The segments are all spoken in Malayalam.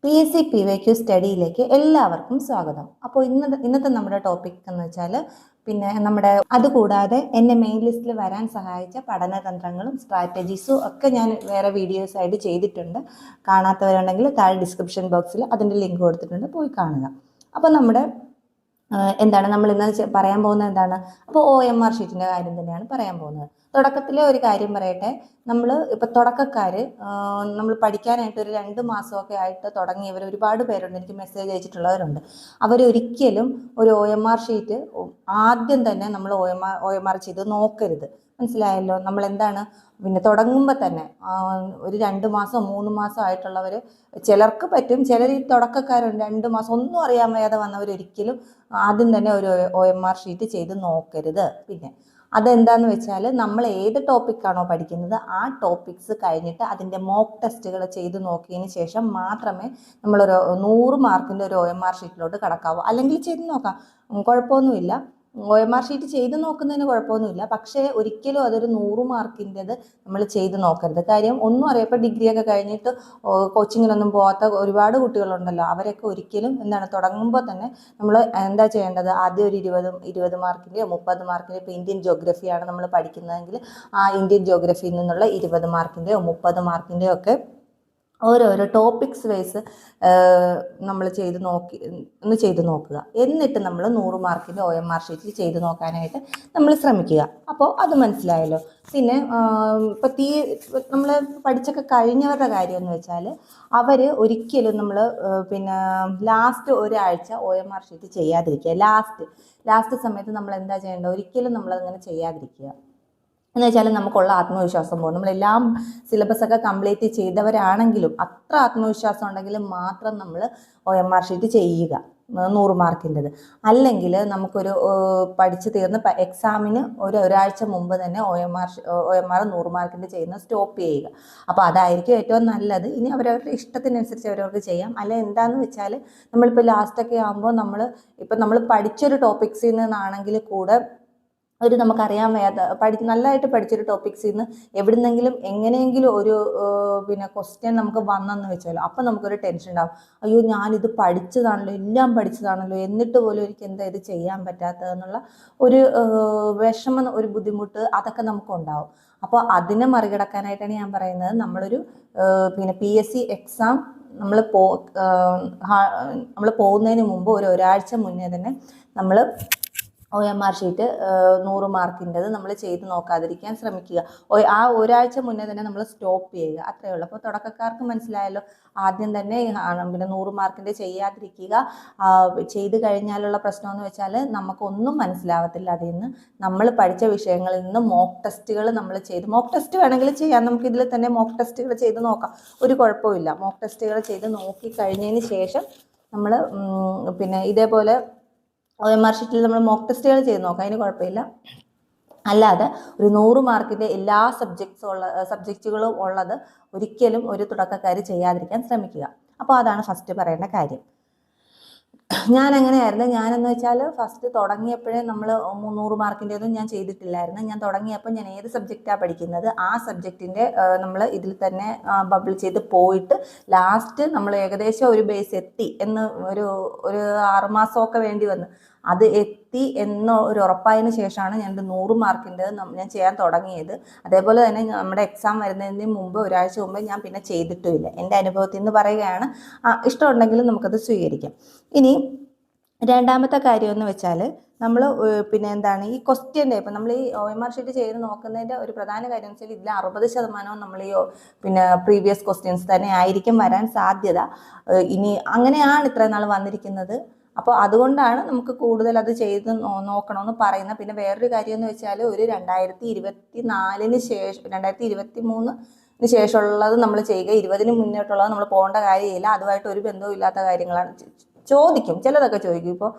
PSC PYQ സ്റ്റഡിയിലേക്ക് എല്ലാവർക്കും സ്വാഗതം. അപ്പോൾ ഇന്നത്തെ നമ്മുടെ ടോപ്പിക് എന്ന് വെച്ചാൽ നമ്മുടെ അതുകൂടാതെ എന്നെ മെയിൻ ലിസ്റ്റിൽ വരാൻ സഹായിച്ച പഠനതന്ത്രങ്ങളും സ്ട്രാറ്റജീസും ഒക്കെ ഞാൻ വേറെ വീഡിയോസ് ആയിട്ട് ചെയ്തിട്ടുണ്ട്. കാണാത്തവരുണ്ടെങ്കിൽ താഴെ ഡിസ്ക്രിപ്ഷൻ ബോക്സിൽ അതിൻ്റെ ലിങ്ക് കൊടുത്തിട്ടുണ്ട്, പോയി കാണുക. അപ്പോൾ എന്താണ് നമ്മൾ ഇന്ന് പറയാൻ പോകുന്നത് എന്താണ്? അപ്പോൾ OMR ഷീറ്റിൻ്റെ കാര്യം തന്നെയാണ് പറയാൻ പോകുന്നത്. തുടക്കത്തിലെ ഒരു കാര്യം പറയട്ടെ. നമ്മൾ ഇപ്പം തുടക്കക്കാർ നമ്മൾ പഠിക്കാനായിട്ട് ഒരു 2 മാസമൊക്കെ ആയിട്ട് തുടങ്ങിയവർ ഒരുപാട് പേരുണ്ട്. എനിക്ക് മെസ്സേജ് അയച്ചിട്ടുള്ളവരുണ്ട്. അവരൊരിക്കലും ഒരു OMR ഷീറ്റ് ആദ്യം തന്നെ നമ്മൾ OMR ചെയ്ത് നോക്കരുത്. മനസ്സിലായല്ലോ? നമ്മൾ എന്താണ് തുടങ്ങുമ്പോൾ തന്നെ ഒരു 2 മാസം 3 മാസം ആയിട്ടുള്ളവർ ചിലർക്ക് പറ്റും. ചിലർ ഈ തുടക്കക്കാരുണ്ട് 2 മാസം ഒന്നും അറിയാൻ വയ്യാതെ വന്നവരൊരിക്കലും ആദ്യം തന്നെ ഒരു OMR ഷീറ്റ് ചെയ്ത് നോക്കരുത്. അതെന്താന്ന് വെച്ചാൽ നമ്മൾ ഏത് ടോപ്പിക്കാണോ പഠിക്കുന്നത് ആ ടോപ്പിക്സ് കഴിഞ്ഞിട്ട് അതിൻ്റെ മോക്ക് ടെസ്റ്റുകൾ ചെയ്ത് നോക്കിയതിന് ശേഷം മാത്രമേ നമ്മളൊരു 100 മാർക്കിൻ്റെ ഒരു OMR ഷീറ്റിലോട്ട് കടക്കാവൂ. അല്ലെങ്കിൽ ചെയ്ത് നോക്കാം, കുഴപ്പമൊന്നുമില്ല. OMR ഷീറ്റ് ചെയ്ത് നോക്കുന്നതിന് കുഴപ്പമൊന്നുമില്ല. പക്ഷേ ഒരിക്കലും അതൊരു 100 മാർക്കിൻ്റെത് നമ്മൾ ചെയ്ത് നോക്കരുത്. കാര്യം ഒന്നും അറിയാം, ഡിഗ്രിയൊക്കെ കഴിഞ്ഞിട്ട് കോച്ചിങ്ങിനൊന്നും പോകാത്ത ഒരുപാട് കുട്ടികളുണ്ടല്ലോ. അവരൊക്കെ ഒരിക്കലും തുടങ്ങുമ്പോൾ തന്നെ നമ്മൾ എന്താ ചെയ്യേണ്ടത്? ആദ്യം ഒരു 20 മാർക്കിൻ്റെയോ 30 മാർക്കിൻ്റെയോ, ഇപ്പോൾ ഇന്ത്യൻ ജോഗ്രഫിയാണ് നമ്മൾ പഠിക്കുന്നതെങ്കിൽ ആ ഇന്ത്യൻ ജോഗ്രഫിയിൽ നിന്നുള്ള 20 മാർക്കിൻ്റെയോ 30 മാർക്കിൻ്റെയോ ഒക്കെ ഓരോരോ ടോപ്പിക്സ് വൈസ് നമ്മൾ ചെയ്ത് നോക്കുക. എന്നിട്ട് നമ്മൾ 100 മാർക്കിൻ്റെ OMR ഷീറ്റിൽ ചെയ്ത് നോക്കാനായിട്ട് നമ്മൾ ശ്രമിക്കുക. അപ്പോൾ അത് മനസ്സിലായല്ലോ. ഇപ്പോൾ നമ്മൾ പഠിച്ചൊക്കെ കഴിഞ്ഞവരുടെ കാര്യം എന്ന് വെച്ചാൽ അവർ ഒരിക്കലും നമ്മൾ ലാസ്റ്റ് ഒരാഴ്ച OMR ഷീറ്റ് ചെയ്യാതിരിക്കുക. ലാസ്റ്റ് സമയത്ത് നമ്മൾ എന്താ ചെയ്യേണ്ടത്? ഒരിക്കലും നമ്മളങ്ങനെ ചെയ്യാതിരിക്കുക. എന്ന് വെച്ചാൽ നമുക്കുള്ള ആത്മവിശ്വാസം പോകും. നമ്മളെല്ലാം സിലബസൊക്കെ കംപ്ലീറ്റ് ചെയ്തവരാണെങ്കിലും അത്ര ആത്മവിശ്വാസം ഉണ്ടെങ്കിലും മാത്രം നമ്മൾ OMR ഷീറ്റ് ചെയ്യുക, 100 മാർക്കിൻ്റെത്. അല്ലെങ്കിൽ നമുക്കൊരു പഠിച്ച് തീർന്ന് എക്സാമിന് ഒരാഴ്ച മുമ്പ് തന്നെ OMR 100 മാർക്കിൻ്റെ ചെയ്യുന്നത് സ്റ്റോപ്പ് ചെയ്യുക. അപ്പോൾ അതായിരിക്കും ഏറ്റവും നല്ലത്. ഇനി അവരവരുടെ ഇഷ്ടത്തിനനുസരിച്ച് അവരവർക്ക് ചെയ്യാം. അല്ലെ എന്താണെന്ന് വെച്ചാൽ നമ്മളിപ്പോൾ ലാസ്റ്റൊക്കെ ആകുമ്പോൾ നമ്മൾ പഠിച്ചൊരു ടോപ്പിക്സിൽ നിന്നാണെങ്കിൽ കൂടെ നമുക്കറിയാൻ വയ്യാത്ത നല്ലതായിട്ട് പഠിച്ചൊരു ടോപ്പിക്സിൽ നിന്ന് എവിടുന്നെങ്കിലും എങ്ങനെയെങ്കിലും ഒരു ക്വസ്റ്റ്യൻ നമുക്ക് വന്നെന്ന് വെച്ചാലോ, അപ്പം നമുക്കൊരു ടെൻഷൻ ഉണ്ടാവും. അയ്യോ, ഞാനിത് പഠിച്ചതാണല്ലോ, എല്ലാം പഠിച്ചതാണല്ലോ, എന്നിട്ട് പോലും എനിക്ക് എന്താ ഇത് ചെയ്യാൻ പറ്റാത്തതെന്നുള്ള ഒരു വിഷമം, ഒരു ബുദ്ധിമുട്ട് അതൊക്കെ നമുക്കുണ്ടാവും. അപ്പോൾ അതിനെ മറികടക്കാനായിട്ടാണ് ഞാൻ പറയുന്നത്, നമ്മളൊരു PSC എക്സാം നമ്മൾ പോകുന്നതിന് മുമ്പ് ഒരാഴ്ച മുന്നേ തന്നെ നമ്മൾ OMR ഷീറ്റ് 100 മാർക്കിൻ്റെത് നമ്മൾ ചെയ്ത് നോക്കാതിരിക്കാൻ ശ്രമിക്കുക. ആ ഒരാഴ്ച മുന്നേ തന്നെ നമ്മൾ സ്റ്റോപ്പ് ചെയ്യുക. അത്രയേ ഉള്ളൂ. അപ്പോൾ തുടക്കക്കാർക്ക് മനസ്സിലായല്ലോ. ആദ്യം തന്നെ 100 മാർക്കിൻ്റെ ചെയ്യാതിരിക്കുക. ചെയ്ത് കഴിഞ്ഞാലുള്ള പ്രശ്നമെന്ന് വെച്ചാൽ നമുക്കൊന്നും മനസ്സിലാവത്തില്ല. അതിൽ നിന്ന് നമ്മൾ പഠിച്ച വിഷയങ്ങളിൽ നിന്ന് മോക്ക് ടെസ്റ്റുകൾ നമ്മൾ മോക്ക് ടെസ്റ്റ് വേണമെങ്കിൽ ചെയ്യാം. നമുക്കിതിൽ തന്നെ മോക്ക് ടെസ്റ്റുകൾ ചെയ്ത് നോക്കാം, ഒരു കുഴപ്പമില്ല. മോക്ക് ടെസ്റ്റുകൾ ചെയ്ത് നോക്കി കഴിഞ്ഞതിന് ശേഷം നമ്മൾ ഇതേപോലെ OMR ഷീറ്റിൽ നമ്മൾ മോക്ക് ടെസ്റ്റുകൾ ചെയ്ത് നോക്കാം, അതിന് കുഴപ്പമില്ല. അല്ലാതെ ഒരു 100 മാർക്കിൻ്റെ എല്ലാ സബ്ജക്റ്റുകളും ഉള്ളത് ഒരിക്കലും ഒരു തുടക്കക്കാർ ചെയ്യാതിരിക്കാൻ ശ്രമിക്കുക. അപ്പോൾ അതാണ് ഫസ്റ്റ് പറയേണ്ട കാര്യം. ഞാനെന്ന് വെച്ചാൽ ഫസ്റ്റ് തുടങ്ങിയപ്പോഴേ നമ്മൾ 100 മാർക്കിൻ്റെതൊന്നും ഞാൻ ചെയ്തിട്ടില്ലായിരുന്നു. ഞാൻ തുടങ്ങിയപ്പോൾ ഞാൻ ഏത് സബ്ജക്റ്റാണ് പഠിക്കുന്നത് ആ സബ്ജക്റ്റിൻ്റെ നമ്മൾ ഇതിൽ തന്നെ ബബിൾ ചെയ്ത് പോയിട്ട് ലാസ്റ്റ് നമ്മൾ ഏകദേശം ഒരു ബേസ് എത്തി എന്ന് ഒരു 6 മാസമൊക്കെ വേണ്ടി വന്നു. അത് എത്തി എന്ന ഒരു ഉറപ്പായതിനു ശേഷമാണ് ഞാൻ 100 മാർക്കിൻ്റെ ഞാൻ ചെയ്യാൻ തുടങ്ങിയത്. അതേപോലെ തന്നെ നമ്മുടെ എക്സാം വരുന്നതിന് മുമ്പ് ഒരാഴ്ച മുമ്പ് ഞാൻ പിന്നെ ചെയ്തിട്ടുമില്ല. എൻ്റെ അനുഭവത്തിൽ നിന്ന് പറയുകയാണ്. ഇഷ്ടമുണ്ടെങ്കിലും നമുക്കത് സ്വീകരിക്കാം. ഇനി രണ്ടാമത്തെ കാര്യം എന്ന് വെച്ചാൽ നമ്മൾ ഈ ക്വസ്റ്റ്യൻ്റെ ഇപ്പം നമ്മൾ ഈ OMR ഷീറ്റ് ചെയ്ത് നോക്കുന്നതിൻ്റെ ഒരു പ്രധാന കാര്യം എന്ന് വെച്ചാൽ ഇതിൽ 60% നമ്മൾ ഈ പ്രീവിയസ് ക്വസ്റ്റ്യൻസ് തന്നെ ആയിരിക്കും വരാൻ സാധ്യത. ഇനി അങ്ങനെയാണ് ഇത്രയും നാൾ വന്നിരിക്കുന്നത്. അപ്പോൾ അതുകൊണ്ടാണ് നമുക്ക് കൂടുതൽ അത് ചെയ്ത് നോക്കണമെന്ന് പറയുന്നത്. പിന്നെ വേറൊരു കാര്യം എന്ന് വെച്ചാൽ ഒരു 2024 ശേഷം 2023 ശേഷമുള്ളത് നമ്മൾ ചെയ്യുക. 20 മുന്നോട്ടുള്ളത് നമ്മൾ പോകേണ്ട കാര്യമില്ല. അതുമായിട്ട് ഒരു ബന്ധവും ഇല്ലാത്ത കാര്യങ്ങളാണ്. ചിലതൊക്കെ ചോദിക്കും. ഇപ്പോൾ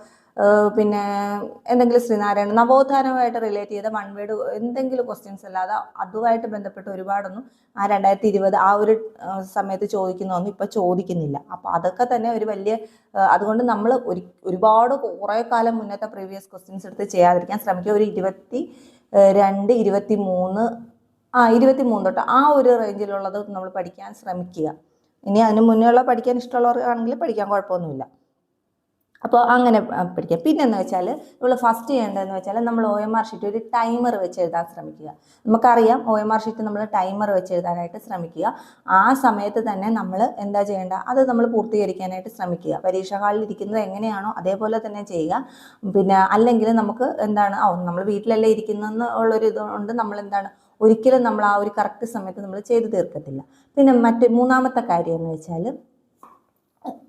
എന്തെങ്കിലും ശ്രീനാരായണ നവോത്ഥാനവുമായിട്ട് റിലേറ്റ് ചെയ്ത 1 വേർഡ് എന്തെങ്കിലും ക്വസ്റ്റ്യൻസ് അല്ലാതെ അതുമായിട്ട് ബന്ധപ്പെട്ട് ഒരുപാടൊന്നും ആ 2020 ആ ഒരു സമയത്ത് ചോദിക്കുന്നതൊന്നും ഇപ്പോൾ ചോദിക്കുന്നില്ല. അപ്പോൾ അതൊക്കെ തന്നെ ഒരു വലിയ അതുകൊണ്ട് നമ്മൾ കുറേ കാലം മുന്നത്തെ പ്രീവിയസ് ക്വസ്റ്റ്യൻസ് എടുത്ത് ചെയ്യാതിരിക്കാൻ ശ്രമിക്കുക. ഒരു 22, 23 23 തൊട്ട് ആ ഒരു റേഞ്ചിലുള്ളത് നമ്മൾ പഠിക്കാൻ ശ്രമിക്കുക. ഇനി അതിന് മുന്നേ ഉള്ള പഠിക്കാൻ ഇഷ്ടമുള്ളവർക്കാണെങ്കിൽ പഠിക്കാൻ കുഴപ്പമൊന്നുമില്ല. അപ്പോൾ അങ്ങനെ പഠിക്കുക. പിന്നെന്ന് വെച്ചാൽ നമ്മൾ ഫസ്റ്റ് ചെയ്യേണ്ടതെന്ന് വെച്ചാൽ നമ്മൾ OMR ഷീറ്റ് ഒരു ടൈമർ വെച്ച് എഴുതാൻ ശ്രമിക്കുക. നമുക്കറിയാം OMR ഷീറ്റ് നമ്മൾ ടൈമർ വെച്ച് എഴുതാനായിട്ട് ശ്രമിക്കുക. ആ സമയത്ത് തന്നെ നമ്മൾ എന്താ ചെയ്യേണ്ട, അത് നമ്മൾ പൂർത്തീകരിക്കാനായിട്ട് ശ്രമിക്കുക. പരീക്ഷാ ഹാളിൽ ഇരിക്കുന്നത് എങ്ങനെയാണോ അതേപോലെ തന്നെ ചെയ്യുക. പിന്നെ അല്ലെങ്കിൽ നമുക്ക് എന്താണ്, നമ്മൾ വീട്ടിലല്ലേ ഇരിക്കുന്നതെന്ന് ഉള്ളൊരു ഇതുകൊണ്ട് നമ്മൾ എന്താണ്, ഒരിക്കലും നമ്മൾ ആ ഒരു കറക്റ്റ് സമയത്ത് നമ്മൾ ചെയ്ത് തീർക്കത്തില്ല. പിന്നെ മൂന്നാമത്തെ കാര്യം എന്ന് വെച്ചാൽ,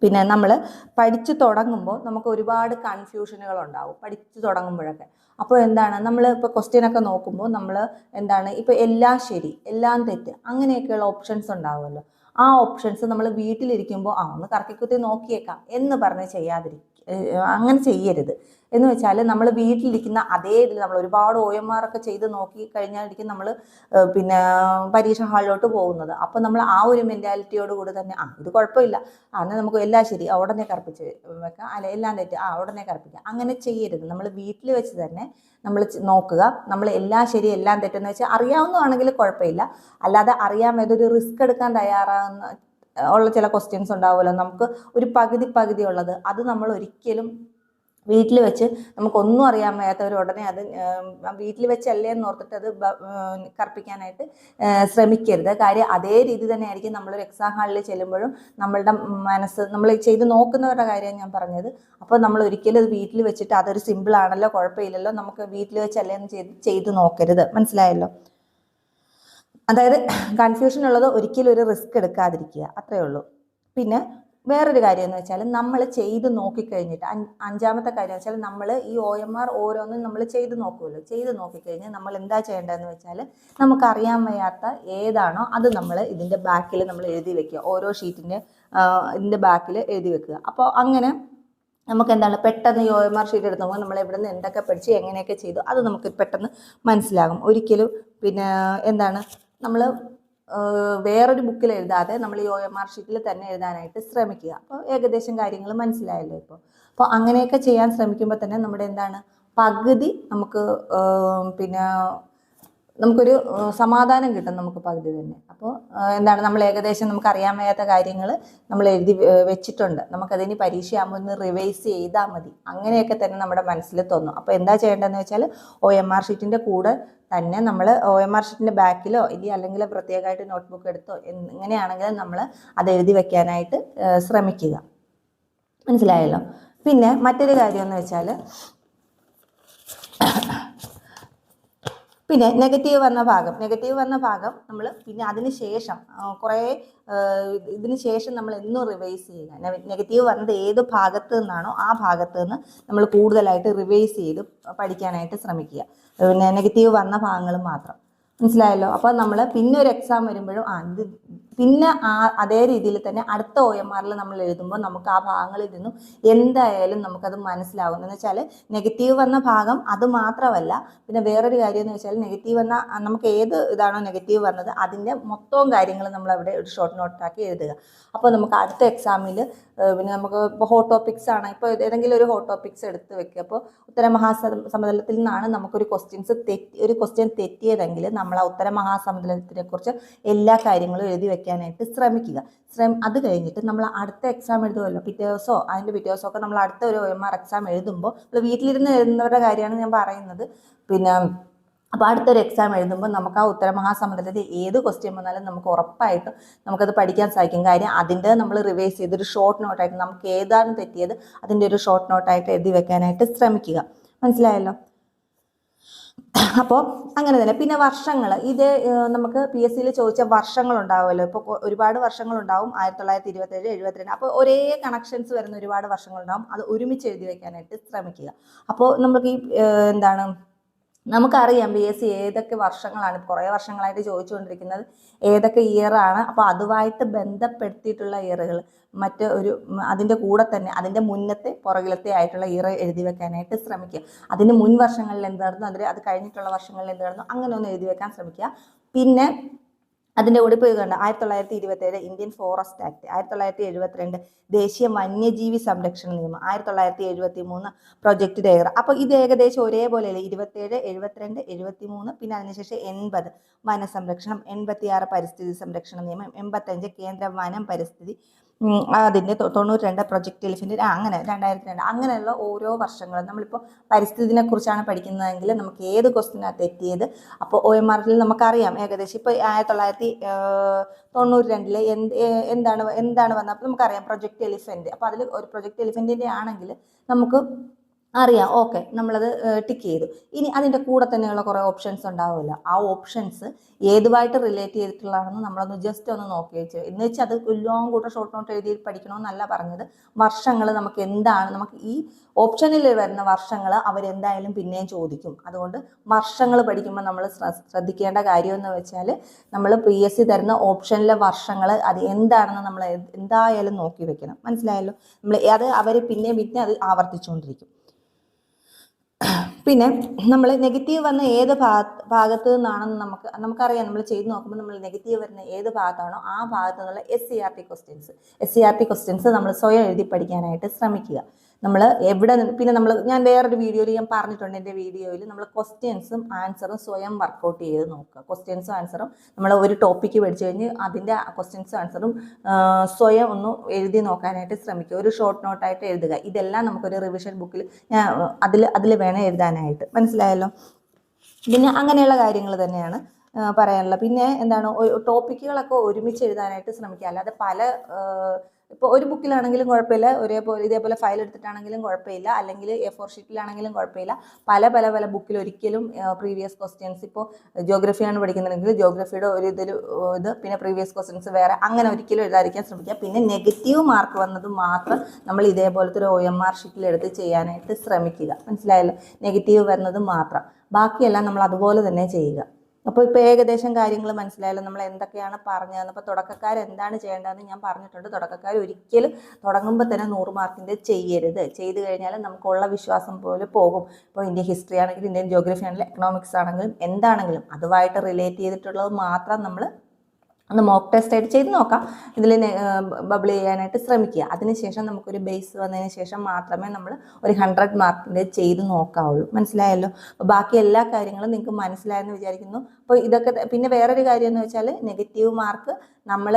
പിന്നെ നമ്മൾ പഠിച്ചു തുടങ്ങുമ്പോൾ നമുക്ക് ഒരുപാട് കൺഫ്യൂഷനുകൾ ഉണ്ടാവും പഠിച്ചു തുടങ്ങുമ്പോഴൊക്കെ. അപ്പോൾ എന്താണ്, നമ്മൾ ഇപ്പോൾ ക്വസ്റ്റ്യനൊക്കെ നോക്കുമ്പോൾ നമ്മൾ എന്താണ്, ഇപ്പോൾ എല്ലാം ശരി എല്ലാം തെറ്റ് അങ്ങനെയൊക്കെയുള്ള ഓപ്ഷൻസ് ഉണ്ടാവുമല്ലോ. ആ ഓപ്ഷൻസ് നമ്മൾ വീട്ടിലിരിക്കുമ്പോൾ ഒന്ന് കറക്കിക്കുത്തി നോക്കിയേക്കാം എന്ന് പറഞ്ഞ് അങ്ങനെ ചെയ്യരുത്. എന്ന് വെച്ചാൽ നമ്മൾ വീട്ടിലിരിക്കുന്ന അതേ ഇതിൽ നമ്മൾ ഒരുപാട് OMR ഒക്കെ ചെയ്ത് നോക്കി കഴിഞ്ഞായിരിക്കും നമ്മൾ പിന്നെ പരീക്ഷ ഹാളിലോട്ട് പോകുന്നത്. അപ്പോൾ നമ്മൾ ആ ഒരു മെൻറ്റാലിറ്റിയോട് കൂടി തന്നെ ഇത് കുഴപ്പമില്ല, എന്നാൽ നമുക്ക് എല്ലാം ശരി ഉടനെ കറപ്പിച്ച് വെക്കാം, അല്ലെ എല്ലാം തെറ്റ് ഉടനെ കറപ്പിക്കാം, അങ്ങനെ ചെയ്യരുത്. നമ്മൾ വീട്ടിൽ വെച്ച് തന്നെ നമ്മൾ നോക്കുക. നമ്മൾ എല്ലാം ശരി എല്ലാം തെറ്റെന്ന് വെച്ചാൽ അറിയാവുന്നതാണെങ്കിൽ കുഴപ്പമില്ല, അല്ലാതെ അറിയാൻ ഏതൊരു റിസ്ക് എടുക്കാൻ തയ്യാറാകുന്ന ഉള്ള ചില ക്വസ്റ്റ്യൻസ് ഉണ്ടാവുമല്ലോ, നമുക്ക് ഒരു പകുതി ഉള്ളത്, അത് നമ്മൾ ഒരിക്കലും വീട്ടിൽ വെച്ച് നമുക്കൊന്നും അറിയാൻ വയ്യാത്തവർ ഉടനെ അത് വീട്ടിൽ വെച്ചല്ലേ എന്ന് ഓർത്തിട്ട് അത് കർപ്പിക്കാനായിട്ട് ശ്രമിക്കരുത്. കാര്യം അതേ രീതി തന്നെ ആയിരിക്കും നമ്മളൊരു എക്സാം ഹാളിൽ ചെല്ലുമ്പോഴും നമ്മളുടെ മനസ്സ്, നമ്മൾ ചെയ്ത് നോക്കുന്നവരുടെ കാര്യമാണ് ഞാൻ പറഞ്ഞത്. അപ്പോൾ നമ്മൾ ഒരിക്കലും അത് വീട്ടിൽ വെച്ചിട്ട് അതൊരു സിമ്പിൾ ആണല്ലോ കുഴപ്പമില്ലല്ലോ നമുക്ക് വീട്ടിൽ വെച്ചല്ലേ എന്ന് ചെയ്ത് നോക്കരുത്. മനസ്സിലായല്ലോ? അതായത് കൺഫ്യൂഷൻ ഉള്ളത് ഒരിക്കലും ഒരു റിസ്ക് എടുക്കാതിരിക്കുക, അത്രയേ ഉള്ളൂ. പിന്നെ വേറൊരു കാര്യം എന്ന് വെച്ചാൽ നമ്മൾ ചെയ്ത് നോക്കിക്കഴിഞ്ഞിട്ട് അഞ്ചാമത്തെ കാര്യം വെച്ചാൽ നമ്മൾ ഈ OMR ഓരോന്നും നമ്മൾ ചെയ്ത് നോക്കുമല്ലോ. ചെയ്ത് നോക്കിക്കഴിഞ്ഞാൽ നമ്മൾ എന്താ ചെയ്യേണ്ടതെന്ന് വെച്ചാൽ നമുക്കറിയാൻ വയ്യാത്ത ഏതാണോ അത് നമ്മൾ ഇതിൻ്റെ ബാക്കിൽ നമ്മൾ എഴുതി വെക്കുക. ഓരോ ഷീറ്റിൻ്റെ ഇതിൻ്റെ ബാക്കിൽ എഴുതി വെക്കുക. അപ്പോൾ അങ്ങനെ നമുക്ക് എന്താണ്, പെട്ടെന്ന് ഈ OMR ഷീറ്റ് എടുക്കുമ്പോൾ നമ്മൾ എവിടെ നിന്ന് എന്തൊക്കെ പഠിച്ച് എങ്ങനെയൊക്കെ ചെയ്തു അത് നമുക്ക് പെട്ടെന്ന് മനസ്സിലാകും. ഒരിക്കലും പിന്നെ എന്താണ്, നമ്മൾ വേറൊരു ബുക്കിൽ എഴുതാതെ നമ്മൾ ഈ OMR ഷീറ്റിൽ തന്നെ എഴുതാനായിട്ട് ശ്രമിക്കുക. അപ്പോൾ ഏകദേശം കാര്യങ്ങൾ മനസ്സിലായല്ലോ ഇപ്പോൾ. അപ്പോൾ അങ്ങനെയൊക്കെ ചെയ്യാൻ ശ്രമിക്കുമ്പോൾ തന്നെ നമ്മുടെ എന്താണ്, പകുതി നമുക്ക് പിന്നെ നമുക്കൊരു സമാധാനം കിട്ടും, നമുക്ക് പകുതി തന്നെ. അപ്പോൾ എന്താണ്, നമ്മൾ ഏകദേശം നമുക്ക് അറിയാൻ വയ്യാത്ത കാര്യങ്ങൾ നമ്മൾ എഴുതി വെച്ചിട്ടുണ്ട്, നമുക്കതിന് പരീക്ഷയാകുമ്പോൾ ഒന്ന് റിവൈസ് ചെയ്താൽ മതി, അങ്ങനെയൊക്കെ തന്നെ നമ്മുടെ മനസ്സിൽ തോന്നും. അപ്പോൾ എന്താ ചെയ്യേണ്ടതെന്ന് വെച്ചാൽ OMR ഷീറ്റിൻ്റെ കൂടെ തന്നെ നമ്മൾ OMR ഷീറ്റിൻ്റെ ബാക്കിലോ അല്ലെങ്കിൽ പ്രത്യേകമായിട്ട് നോട്ട്ബുക്ക് എടുത്തോ എങ്ങനെയാണെങ്കിലും നമ്മൾ അത് എഴുതി വെക്കാനായിട്ട് ശ്രമിക്കുക. മനസ്സിലായല്ലോ? പിന്നെ മറ്റൊരു കാര്യം എന്ന് വെച്ചാൽ, പിന്നെ നെഗറ്റീവ് വന്ന ഭാഗം നമ്മൾ പിന്നെ അതിന് ശേഷം ഇതിന് ശേഷം നമ്മൾ എന്നും റിവൈസ് ചെയ്യുക. നെഗറ്റീവ് വന്നത് ഏത് ഭാഗത്ത് നിന്നാണോ ആ ഭാഗത്ത് നിന്ന് നമ്മൾ കൂടുതലായിട്ട് റിവൈസ് ചെയ്ത് പഠിക്കാനായിട്ട് ശ്രമിക്കുക. പിന്നെ നെഗറ്റീവ് വന്ന ഭാഗങ്ങൾ മാത്രം. മനസ്സിലായല്ലോ? അപ്പോൾ നമ്മൾ പിന്നെ ഒരു എക്സാം വരുമ്പോഴും പിന്നെ അതേ രീതിയിൽ തന്നെ അടുത്ത OMRൽ നമ്മൾ എഴുതുമ്പോൾ നമുക്ക് ആ ഭാഗങ്ങളിൽ നിന്നും എന്തായാലും നമുക്കത് മനസ്സിലാവും. എന്ന് വെച്ചാൽ നെഗറ്റീവ് വന്ന ഭാഗം അത് മാത്രമല്ല, പിന്നെ വേറൊരു കാര്യം എന്ന് വെച്ചാൽ നെഗറ്റീവ് വന്ന നമുക്ക് ഏത് ഇതാണോ നെഗറ്റീവ് വന്നത് അതിൻ്റെ മൊത്തവും കാര്യങ്ങൾ നമ്മൾ അവിടെ ഒരു ഷോർട്ട് നോട്ടാക്കി എഴുതുക. അപ്പോൾ നമുക്ക് അടുത്ത എക്സാമിൽ പിന്നെ നമുക്ക് ഇപ്പോൾ ഹോട്ട് ടോപ്പിക്സ് ആണ്, ഇപ്പോൾ ഏതെങ്കിലും ഒരു ഹോട്ട് ടോപ്പിക്സ് എടുത്ത് വെക്കുക. അപ്പോൾ ഉത്തരമഹാസമതലത്തിൽ നിന്നാണ് നമുക്കൊരു ക്വസ്റ്റ്യൻ തെറ്റിയതെങ്കിൽ നമ്മൾ ആ ഉത്തരമഹാസമതലത്തിനെ കുറിച്ച് എല്ലാ കാര്യങ്ങളും എഴുതി വെക്കാനായിട്ട് ശ്രമിക്കുക. അത് കഴിഞ്ഞിട്ട് നമ്മൾ അടുത്ത എക്സാം എഴുതുമല്ലോ, പിറ്റേ ദിവസമോ ഒക്കെ നമ്മൾ അടുത്ത ഒരു OMR എക്സാം എഴുതുമ്പോൾ, വീട്ടിലിരുന്ന് എഴുതുന്നവരുടെ കാര്യമാണ് ഞാൻ പറയുന്നത്. പിന്നെ അപ്പോൾ അടുത്തൊരു എക്സാം എഴുതുമ്പോൾ നമുക്ക് ആ ഉത്തരമഹാസമതലത്തിൽ ഏത് ക്വസ്റ്റ്യൻ വന്നാലും നമുക്ക് ഉറപ്പായിട്ടും നമുക്കത് പഠിക്കാൻ സാധിക്കും. കാര്യം അതിൻ്റെ നമ്മൾ റിവൈസ് ചെയ്തൊരു ഷോർട്ട് നോട്ടായിട്ട് നമുക്ക് ഏതാണ് തെറ്റിയത് അതിൻ്റെ ഒരു ഷോർട്ട് നോട്ടായിട്ട് എഴുതി വെക്കാനായിട്ട് ശ്രമിക്കുക. മനസ്സിലായല്ലോ? അപ്പോൾ അങ്ങനെ തന്നെ. പിന്നെ വർഷങ്ങൾ, ഇത് നമുക്ക് PSCയിൽ ചോദിച്ച വർഷങ്ങളുണ്ടാവുമല്ലോ. ഇപ്പോൾ ഒരുപാട് വർഷങ്ങളുണ്ടാവും, 1927, 72. അപ്പോൾ ഒരേ കണക്ഷൻസ് വരുന്ന ഒരുപാട് വർഷങ്ങളുണ്ടാവും. അത് ഒരുമിച്ച് എഴുതി വെക്കാനായിട്ട് ശ്രമിക്കുക. അപ്പോൾ നമുക്ക് ഈ എന്താണ്, നമുക്കറിയാം PSC ഏതൊക്കെ വർഷങ്ങളാണ്, കുറേ വർഷങ്ങളായിട്ട് ചോദിച്ചുകൊണ്ടിരിക്കുന്നത് ഏതൊക്കെ ഇയറാണ്. അപ്പോൾ അതുമായിട്ട് ബന്ധപ്പെടുത്തിയിട്ടുള്ള ഇയറുകൾ അതിൻ്റെ കൂടെ തന്നെ അതിൻ്റെ മുന്നത്തെ പുറകിലത്തെ ആയിട്ടുള്ള ഇയർ എഴുതി വെക്കാനായിട്ട് ശ്രമിക്കുക. അതിന് മുൻ വർഷങ്ങളിൽ എന്ത് നടന്നു, അത് കഴിഞ്ഞിട്ടുള്ള വർഷങ്ങളിൽ എന്ത് നടന്നു, അങ്ങനെ ഒന്ന് എഴുതി വെക്കാൻ ശ്രമിക്കുക. പിന്നെ അതിൻ്റെ കൂടെ ഇപ്പോൾ ഇത് കണ്ട 1927 ഇന്ത്യൻ ഫോറസ്റ്റ് ആക്ട്, 1972 ദേശീയ വന്യജീവി സംരക്ഷണ നിയമം, 1973 പ്രൊജക്ട് ടൈഗർ. അപ്പോൾ ഇത് ഏകദേശം ഒരേപോലെയല്ലേ, 27, 72, 73, പിന്നെ അതിനുശേഷം 80 വനസംരക്ഷണം, 86 പരിസ്ഥിതി സംരക്ഷണ നിയമം, 85 കേന്ദ്ര വനം പരിസ്ഥിതി, അതിൻ്റെ 92 പ്രൊജക്ട് എലിഫൻ്റ്, അങ്ങനെ 2002 അങ്ങനെയുള്ള ഓരോ വർഷങ്ങളും നമ്മളിപ്പോൾ പരിസ്ഥിതിനെ കുറിച്ചാണ് പഠിക്കുന്നതെങ്കിൽ നമുക്ക് ഏത് ക്വസ്റ്റിനാണ് തെറ്റിയത്. അപ്പോൾ OMR നമുക്കറിയാം ഏകദേശം ഇപ്പോൾ 1992 എന്താണ് വന്നത്, അപ്പോൾ നമുക്കറിയാം പ്രൊജക്ട് എലിഫൻ്റ്. അപ്പോൾ അതിൽ ഒരു പ്രൊജക്ട് എലിഫൻറ്റിൻ്റെ ആണെങ്കിൽ നമുക്ക് അറിയാം, ഓക്കെ, നമ്മളത് ടിക്ക് ചെയ്തു. ഇനി അതിൻ്റെ കൂടെ തന്നെയുള്ള കുറേ ഓപ്ഷൻസ് ഉണ്ടാവുമല്ലോ, ആ ഓപ്ഷൻസ് ഏതുമായിട്ട് റിലേറ്റ് ചെയ്തിട്ടുള്ളതാണെന്ന് നമ്മളൊന്ന് ജസ്റ്റ് ഒന്ന് നോക്കി വെച്ചു. എന്ന് വെച്ചാൽ അത് എല്ലാം കൂടെ ഷോർട്ട് നോട്ട് എഴുതി പഠിക്കണമെന്നല്ല പറഞ്ഞത്. വർഷങ്ങൾ നമുക്ക് എന്താണ്, നമുക്ക് ഈ ഓപ്ഷനിൽ വരുന്ന വർഷങ്ങൾ അവരെന്തായാലും പിന്നെയും ചോദിക്കും. അതുകൊണ്ട് വർഷങ്ങൾ പഠിക്കുമ്പോൾ നമ്മൾ ശ്രദ്ധിക്കേണ്ട കാര്യം എന്ന് വെച്ചാൽ നമ്മൾ PSC തരുന്ന ഓപ്ഷനിലെ വർഷങ്ങൾ അത് എന്താണെന്ന് നമ്മൾ എന്തായാലും നോക്കി വെക്കണം. മനസ്സിലായല്ലോ? അത് അവർ പിന്നെ അത് ആവർത്തിച്ചുകൊണ്ടിരിക്കും. പിന്നെ നമ്മൾ നെഗറ്റീവ് വന്ന ഏത് ഭാഗത്ത് നിന്നാണെന്ന് നമുക്കറിയാം. നമ്മൾ ചെയ്ത് നോക്കുമ്പോൾ നമ്മൾ നെഗറ്റീവ് വരുന്ന ഏത് ഭാഗത്താണോ ആ ഭാഗത്ത് നിന്നുള്ള SCERT ക്വസ്റ്റ്യൻസ് നമ്മൾ സ്വയം എഴുതി പഠിക്കാനായിട്ട് ശ്രമിക്കുക. നമ്മൾ എവിടെ നിന്ന്, പിന്നെ ഞാൻ വേറൊരു വീഡിയോയിൽ ഞാൻ പറഞ്ഞിട്ടുണ്ട്, എൻ്റെ വീഡിയോയിൽ നമ്മൾ ക്വസ്റ്റ്യൻസും ആൻസറും സ്വയം വർക്കൗട്ട് ചെയ്ത് നോക്കുക. ക്വസ്റ്റ്യൻസും ആൻസറും നമ്മൾ ഒരു ടോപ്പിക്ക് പഠിച്ചു കഴിഞ്ഞ് അതിൻ്റെ ക്വസ്റ്റ്യൻസും ആൻസറും സ്വയം ഒന്ന് എഴുതി നോക്കാനായിട്ട് ശ്രമിക്കുക. ഒരു ഷോർട്ട് നോട്ടായിട്ട് എഴുതുക. ഇതെല്ലാം നമുക്കൊരു റിവിഷൻ ബുക്കിൽ അതിൽ വേണം എഴുതാനായിട്ട്. മനസ്സിലായല്ലോ? പിന്നെ അങ്ങനെയുള്ള കാര്യങ്ങൾ തന്നെയാണ് പറയാനുള്ളത്. പിന്നെ എന്താണ്, ടോപ്പിക്കുകളൊക്കെ ഒരുമിച്ച് എഴുതാനായിട്ട് ശ്രമിക്കുക. അല്ലാതെ ഇപ്പോൾ ഒരു ബുക്കിലാണെങ്കിലും കുഴപ്പമില്ല, ഇതേപോലെ ഫയൽ എടുത്തിട്ടാണെങ്കിലും കുഴപ്പമില്ല, അല്ലെങ്കിൽ A4 ഷീറ്റിലാണെങ്കിലും കുഴപ്പമില്ല. പല ബുക്കിൽ ഒരിക്കലും പ്രീവിയസ് ക്വസ്റ്റ്യൻസ്, ഇപ്പോൾ ജോഗ്രഫിയാണ് പഠിക്കുന്നുണ്ടെങ്കിൽ ജോഗ്രഫിയുടെ ഒരു ഇത് പിന്നെ പ്രീവിയസ് ക്വസ്റ്റ്യൻസ് വേറെ, അങ്ങനെ ഒരിക്കലും എഴുതാതിരിക്കാൻ ശ്രമിക്കുക. പിന്നെ നെഗറ്റീവ് മാർക്ക് വന്നത് മാത്രം നമ്മൾ ഇതേപോലത്തെ ഒരു OMR ഷീറ്റിൽ എടുത്ത് ചെയ്യാനായിട്ട് ശ്രമിക്കുക. മനസ്സിലായല്ലോ? നെഗറ്റീവ് വരുന്നത് മാത്രം, ബാക്കിയെല്ലാം നമ്മൾ അതുപോലെ തന്നെ ചെയ്യുക. അപ്പോൾ ഏകദേശം കാര്യങ്ങൾ മനസ്സിലായല്ലോ, നമ്മൾ എന്തൊക്കെയാണ് പറഞ്ഞത്. അപ്പോൾ തുടക്കക്കാർ എന്താണ് ചെയ്യേണ്ടതെന്ന് ഞാൻ പറഞ്ഞിട്ടുണ്ട്. തുടക്കക്കാർ ഒരിക്കലും തുടങ്ങുമ്പോൾ തന്നെ 100 മാർക്കിൻ്റെ ചെയ്യരുത്. ചെയ്ത് കഴിഞ്ഞാൽ നമുക്കുള്ള വിശ്വാസം പോലെ പോകും. ഇപ്പോൾ ഇന്ത്യൻ ഹിസ്റ്ററി ആണെങ്കിലും ഇന്ത്യൻ ജോഗ്രഫി ആണെങ്കിലും എക്കണോമിക്സ് ആണെങ്കിലും എന്താണെങ്കിലും അതുമായിട്ട് റിലേറ്റ് ചെയ്തിട്ടുള്ളത് മാത്രം നമ്മൾ ഒന്ന് മോക്ക് ടെസ്റ്റ് ആയിട്ട് ചെയ്ത് നോക്കാം. ഇതിൽ ബബിൾ ചെയ്യാനായിട്ട് ശ്രമിക്കുക. അതിനുശേഷം നമുക്കൊരു ബേസ് വന്നതിന് ശേഷം മാത്രമേ നമ്മൾ ഒരു 100 മാർക്കിൻ്റെ ചെയ്ത് നോക്കാവുള്ളൂ. മനസ്സിലായല്ലോ? അപ്പോൾ ബാക്കി എല്ലാ കാര്യങ്ങളും നിങ്ങൾക്ക് മനസ്സിലായെന്ന് വിചാരിക്കുന്നു. അപ്പോൾ ഇതൊക്കെ. പിന്നെ വേറൊരു കാര്യം എന്ന് വെച്ചാൽ നെഗറ്റീവ് മാർക്ക് നമ്മൾ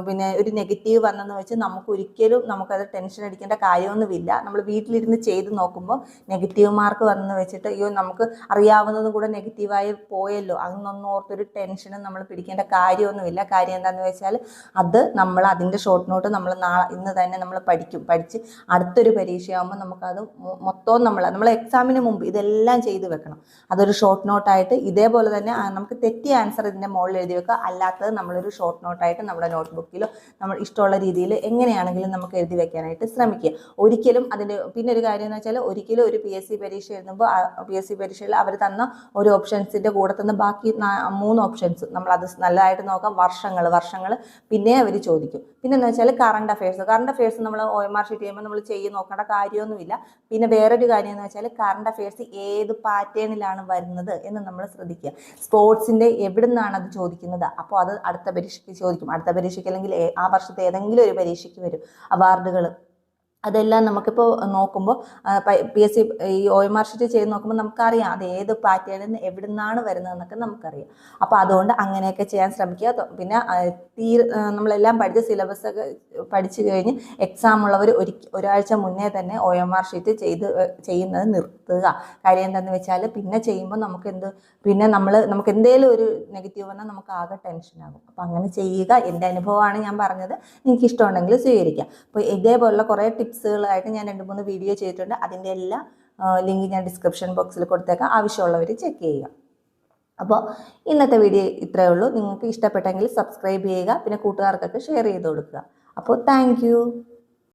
പിന്നെ ഒരു നെഗറ്റീവ് വന്നെന്ന് വെച്ച് നമുക്കത് ടെൻഷൻ അടിക്കേണ്ട കാര്യമൊന്നുമില്ല. നമ്മൾ വീട്ടിലിരുന്ന് ചെയ്ത് നോക്കുമ്പോൾ നെഗറ്റീവ് മാർക്ക് വന്നെന്ന് വെച്ചിട്ട് അയ്യോ നമുക്ക് അറിയാവുന്നതും കൂടെ നെഗറ്റീവായി പോയല്ലോ അതൊന്നും ഓർത്തൊരു ടെൻഷനും നമ്മൾ പിടിക്കേണ്ട കാര്യമൊന്നുമില്ല. കാര്യം എന്താണെന്ന് വെച്ചാൽ നമ്മൾ അതിൻ്റെ ഷോർട്ട് നോട്ട് നമ്മൾ ഇന്ന് തന്നെ നമ്മൾ പഠിച്ച് അടുത്തൊരു പരീക്ഷയാകുമ്പോൾ നമുക്കത് മൊത്തവും നമ്മൾ എക്സാമിന് മുമ്പ് ഇതെല്ലാം ചെയ്ത് വെക്കണം. അതൊരു ഷോർട്ട് നോട്ടായിട്ട് ഇതേപോലെ തന്നെ നമുക്ക് തെറ്റിയ ആൻസർ ഇതിൻ്റെ മുകളിൽ എഴുതി വെക്കുക. അല്ലാത്തത് നമ്മളൊരു ഷോർട്ട് നോട്ടായിട്ട് നമ്മുടെ നോട്ട്ബുക്കിലോ നമ്മൾ ഇഷ്ടമുള്ള രീതിയിൽ എങ്ങനെയാണെങ്കിലും നമുക്ക് എഴുതി വെക്കാനായിട്ട് ശ്രമിക്കുക. ഒരിക്കലും പിന്നെ ഒരു കാര്യം എന്ന് വെച്ചാൽ ഒരിക്കലും ഒരു PSC പരീക്ഷ എഴുതുമ്പോൾ PSC പരീക്ഷയിൽ അവർ തന്ന ഒരു ഓപ്ഷൻസിൻ്റെ കൂടെ തന്ന ബാക്കി 3 ഓപ്ഷൻസ് നമ്മളത് നല്ലതായിട്ട് നോക്കാം. വർഷങ്ങൾ പിന്നെ അവർ ചോദിക്കും. പിന്നെ എന്ന് വെച്ചാൽ കറണ്ട് അഫയേഴ്സ് നമ്മൾ OMR ഷീറ്റ് ചെയ്യുമ്പോൾ നമ്മൾ നോക്കേണ്ട കാര്യമൊന്നുമില്ല. പിന്നെ വേറൊരു കാര്യം എന്ന് വെച്ചാൽ കറണ്ട് അഫയേഴ്സ് ഏത് പാറ്റേണിലാണ് വരുന്നത് എന്ന് നമ്മൾ ശ്രദ്ധിക്കുക. സ്പോർട്സിൻ്റെ എവിടെ നിന്നാണ് അത് ചോദിക്കുന്നത്, അപ്പോൾ അത് അടുത്ത പരീക്ഷയ്ക്ക് ചോദിക്കും. അടുത്ത പരീക്ഷയ്ക്ക് അല്ലെങ്കിൽ ആ വർഷത്തെ ഏതെങ്കിലും ഒരു പരീക്ഷയ്ക്ക് വരും അവാർഡുകൾ. അതെല്ലാം നമുക്കിപ്പോൾ നോക്കുമ്പോൾ PSC ഈ OMR ഷീറ്റ് ചെയ്ത് നോക്കുമ്പോൾ നമുക്കറിയാം അത് ഏത് പാറ്റേണിൽ നിന്ന് എവിടെ നിന്നാണ് വരുന്നതെന്നൊക്കെ നമുക്കറിയാം. അപ്പോൾ അതുകൊണ്ട് അങ്ങനെയൊക്കെ ചെയ്യാൻ ശ്രമിക്കുക. പിന്നെ നമ്മളെല്ലാം പഠിച്ച സിലബസൊക്കെ പഠിച്ചു കഴിഞ്ഞ് എക്സാം ഉള്ളവർ ഒരാഴ്ച മുന്നേ തന്നെ OMR ഷീറ്റ് ചെയ്യുന്നത് നിർത്തുക. കാര്യം എന്താണെന്ന് വെച്ചാൽ പിന്നെ ചെയ്യുമ്പോൾ നമുക്ക് എന്തെങ്കിലും ഒരു നെഗറ്റീവ് വന്നാൽ നമുക്ക് ആകെ ടെൻഷനാകും. അപ്പോൾ അങ്ങനെ ചെയ്യുക. എൻ്റെ അനുഭവമാണ് ഞാൻ പറഞ്ഞത്. നിങ്ങൾക്ക് ഇഷ്ടമുണ്ടെങ്കിൽ സ്വീകരിക്കാം. അപ്പോൾ ഇതേപോലുള്ള കുറേ ടിപ്സുകളായിട്ട് ഞാൻ 2-3 വീഡിയോ ചെയ്തിട്ടുണ്ട്. അതിൻ്റെ എല്ലാ ലിങ്ക് ഞാൻ ഡിസ്ക്രിപ്ഷൻ ബോക്സിൽ കൊടുത്തേക്കാം. ആവശ്യമുള്ളവർ ചെക്ക് ചെയ്യുക. അപ്പോൾ ഇന്നത്തെ വീഡിയോ ഇത്രയേ ഉള്ളൂ. നിങ്ങൾക്ക് ഇഷ്ടപ്പെട്ടെങ്കിൽ സബ്സ്ക്രൈബ് ചെയ്യുക. പിന്നെ കൂട്ടുകാർക്കൊക്കെ ഷെയർ ചെയ്ത് കൊടുക്കുക. അപ്പോൾ താങ്ക്